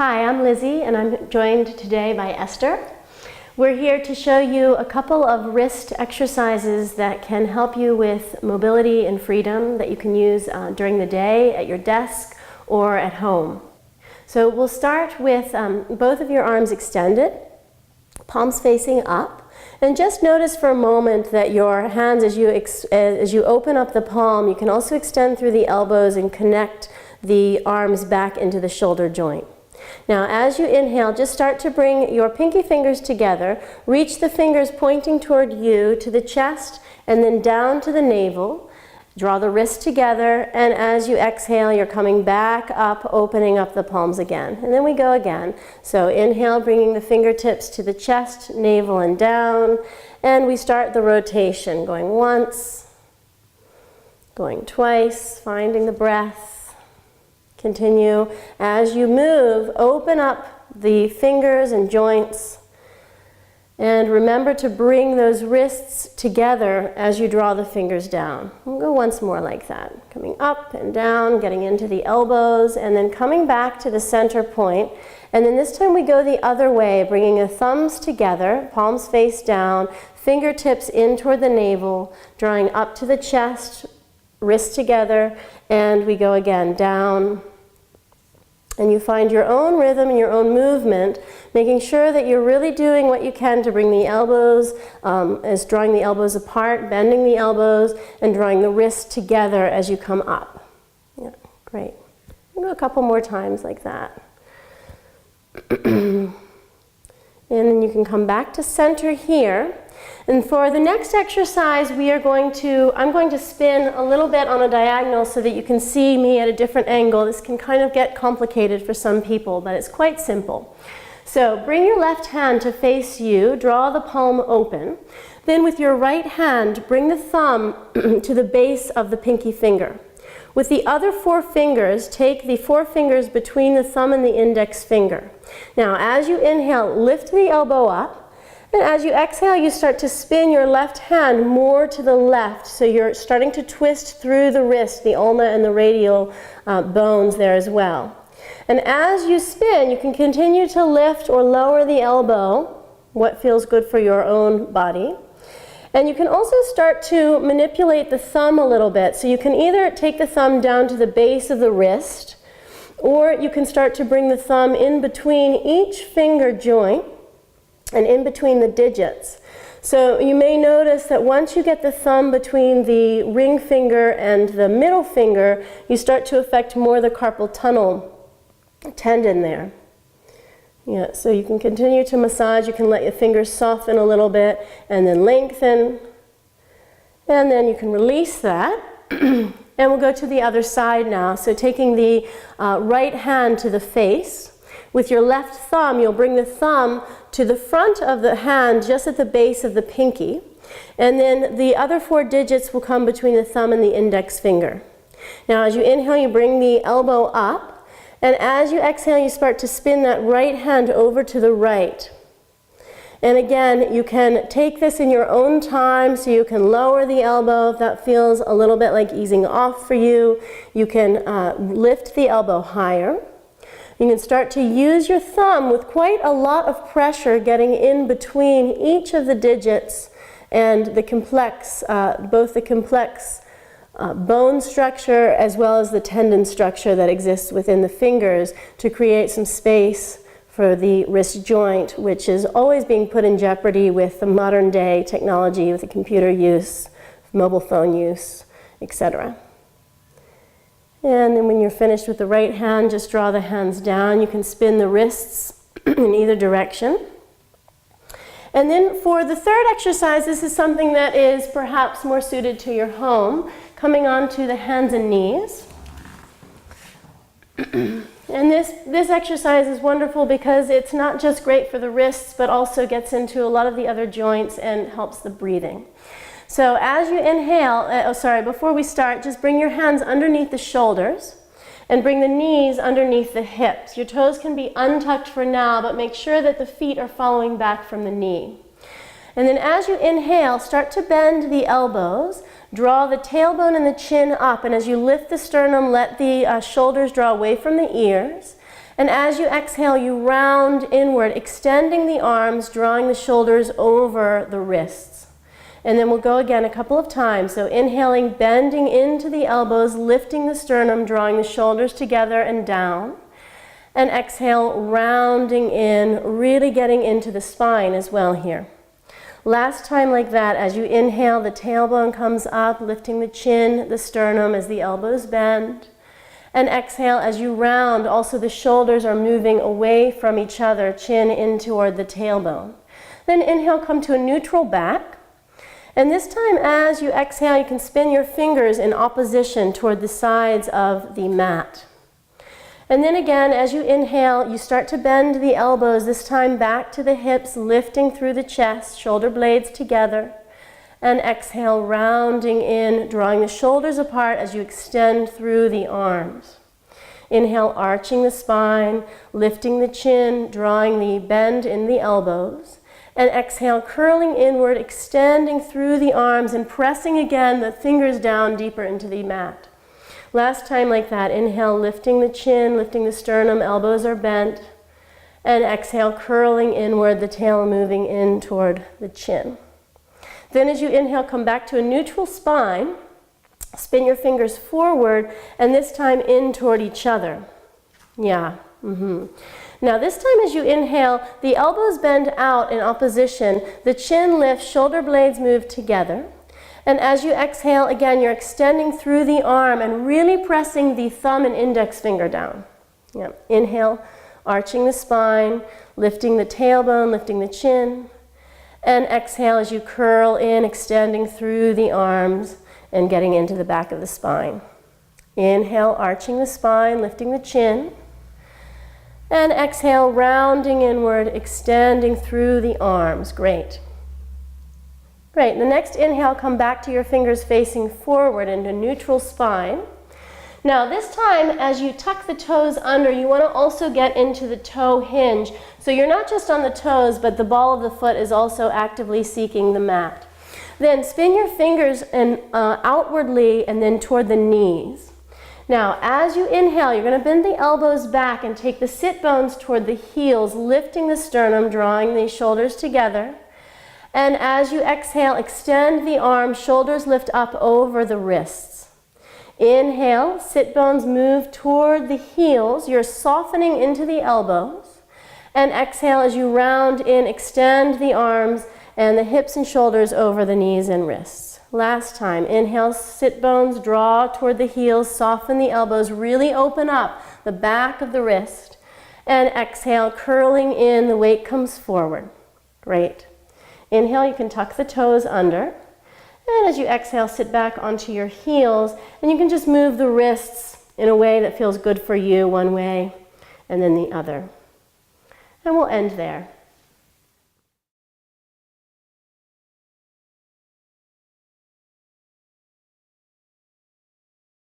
Hi, I'm Lizzie and I'm joined today by Esther. We're here to show you a couple of wrist exercises that can help you with mobility and freedom that you can use during the day at your desk or at home. So we'll start with both of your arms extended, palms facing up, and just notice for a moment that your hands, as you open up the palm, you can also extend through the elbows and connect the arms back into the shoulder joint. Now, as you inhale, just start to bring your pinky fingers together. Reach the fingers pointing toward you to the chest and then down to the navel. Draw the wrists together, and as you exhale, you're coming back up, opening up the palms again. And then we go again. So inhale, bringing the fingertips to the chest, navel, and down. And we start the rotation, going once, going twice, finding the breath. Continue. As you move, open up the fingers and joints. And remember to bring those wrists together as you draw the fingers down. We'll go once more like that. Coming up and down, getting into the elbows, and then coming back to the center point. And then this time we go the other way, bringing the thumbs together, palms face down, fingertips in toward the navel, drawing up to the chest, wrists together, and we go again down. And you find your own rhythm and your own movement, making sure that you're really doing what you can to bring the elbows, as drawing the elbows apart, bending the elbows, and drawing the wrists together as you come up. Yeah, great. We'll do a couple more times like that. And then you can come back to center here. And for the next exercise, I'm going to spin a little bit on a diagonal so that you can see me at a different angle. This can kind of get complicated for some people, but it's quite simple. So bring your left hand to face you, draw the palm open. Then with your right hand, bring the thumb to the base of the pinky finger. With the other four fingers, take the four fingers between the thumb and the index finger. Now, as you inhale, lift the elbow up. And as you exhale, you start to spin your left hand more to the left. So you're starting to twist through the wrist, the ulna and the radial bones there as well. And as you spin, you can continue to lift or lower the elbow, what feels good for your own body. And you can also start to manipulate the thumb a little bit. So you can either take the thumb down to the base of the wrist, or you can start to bring the thumb in between each finger joint and in between the digits. So you may notice that once you get the thumb between the ring finger and the middle finger, you start to affect more the carpal tunnel tendon there. Yeah, so you can continue to massage. You can let your fingers soften a little bit and then lengthen. And then you can release that. And we'll go to the other side now. So taking the right hand to the face. With your left thumb, you'll bring the thumb to the front of the hand, just at the base of the pinky. And then the other four digits will come between the thumb and the index finger. Now, as you inhale, you bring the elbow up. And as you exhale, you start to spin that right hand over to the right. And again, you can take this in your own time, so you can lower the elbow if that feels a little bit like easing off for you. You can lift the elbow higher. You can start to use your thumb with quite a lot of pressure getting in between each of the digits and the complex, both the complex bone structure as well as the tendon structure that exists within the fingers to create some space for the wrist joint, which is always being put in jeopardy with the modern day technology, with the computer use, mobile phone use, etc. And then when you're finished with the right hand, just draw the hands down. You can spin the wrists in either direction. And then for the third exercise, this is something that is perhaps more suited to your home, coming on to the hands and knees. And this exercise is wonderful because it's not just great for the wrists, but also gets into a lot of the other joints and helps the breathing. So as you inhale, before we start, just bring your hands underneath the shoulders and bring the knees underneath the hips. Your toes can be untucked for now, but make sure that the feet are following back from the knee. And then as you inhale, start to bend the elbows, draw the tailbone and the chin up, and as you lift the sternum, let the shoulders draw away from the ears. And as you exhale, you round inward, extending the arms, drawing the shoulders over the wrists. And then we'll go again a couple of times. So inhaling, bending into the elbows, lifting the sternum, drawing the shoulders together and down. And exhale, rounding in, really getting into the spine as well here. Last time like that, as you inhale, the tailbone comes up, lifting the chin, the sternum as the elbows bend. And exhale, as you round, also the shoulders are moving away from each other, chin in toward the tailbone. Then inhale, come to a neutral back. And this time, as you exhale, you can spin your fingers in opposition toward the sides of the mat. And then again, as you inhale, you start to bend the elbows, this time back to the hips, lifting through the chest, shoulder blades together. And exhale, rounding in, drawing the shoulders apart as you extend through the arms. Inhale, arching the spine, lifting the chin, drawing the bend in the elbows. And exhale, curling inward, extending through the arms and pressing again the fingers down deeper into the mat. Last time like that, inhale, lifting the chin, lifting the sternum, elbows are bent. And exhale, curling inward, the tail moving in toward the chin. Then as you inhale, come back to a neutral spine, spin your fingers forward, and this time in toward each other. Yeah. Now this time as you inhale, the elbows bend out in opposition, the chin lifts, shoulder blades move together. And as you exhale, again, you're extending through the arm and really pressing the thumb and index finger down. Yeah. Inhale, arching the spine, lifting the tailbone, lifting the chin. And exhale as you curl in, extending through the arms and getting into the back of the spine. Inhale, arching the spine, lifting the chin. And exhale, rounding inward, extending through the arms. Great. Great. The next inhale, come back to your fingers facing forward into neutral spine. Now this time, as you tuck the toes under, you want to also get into the toe hinge. So you're not just on the toes, but the ball of the foot is also actively seeking the mat. Then spin your fingers outwardly and then toward the knees. Now, as you inhale, you're going to bend the elbows back and take the sit bones toward the heels, lifting the sternum, drawing the shoulders together. And as you exhale, extend the arms, shoulders lift up over the wrists. Inhale, sit bones move toward the heels. You're softening into the elbows. And exhale as you round in, extend the arms and the hips and shoulders over the knees and wrists. Last time, inhale, sit bones, draw toward the heels, soften the elbows, really open up the back of the wrist. And exhale, curling in, the weight comes forward. Great. Inhale, you can tuck the toes under. And as you exhale, sit back onto your heels. And you can just move the wrists in a way that feels good for you, one way and then the other. And we'll end there.